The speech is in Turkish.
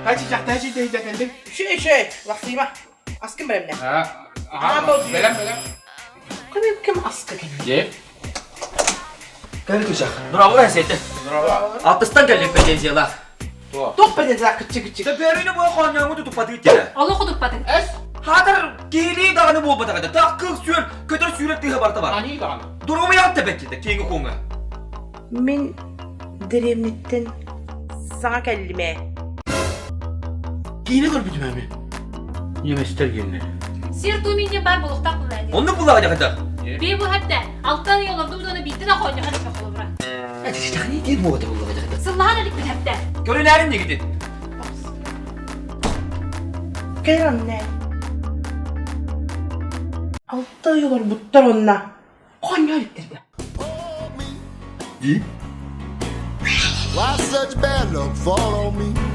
Kaçacak da şey de efendim. Vaktime. Askın benimle. Ha. Aman bozuyor. Belem. Kim askı gibi? Ye. Gel kuşak. Bravo ben seydi. Bravo. Altıstan geldik bedenziyalar. Tok bedezler kıçı. Teperini bu konyağımı tutup batı gitti. Allah kudurtmadın. Es. Hadır giyliği dağını bol batı kadar. Takkık sür, kötür sürekli haberta var. Ani dağını. Durumu yaptı belki de, kengi konga. Min diremnitten sana kellime. Giyine gör bütün abi. Yemester giyine. Sir duymayınca ben buluktan kullandım. Onu bulacak kadar. Bir bu hep de alttan yola durduğunu bitti de koydu. Hadi bakalım bırak. Hadi işte ne değil bu batı bulacak kadar. Sıllahan edik bir hep de. Görün erimle gidin. Gel anne. Altta yollar butlar onunla. Konya ittirdi. İyi. Why such bad luck fall on me?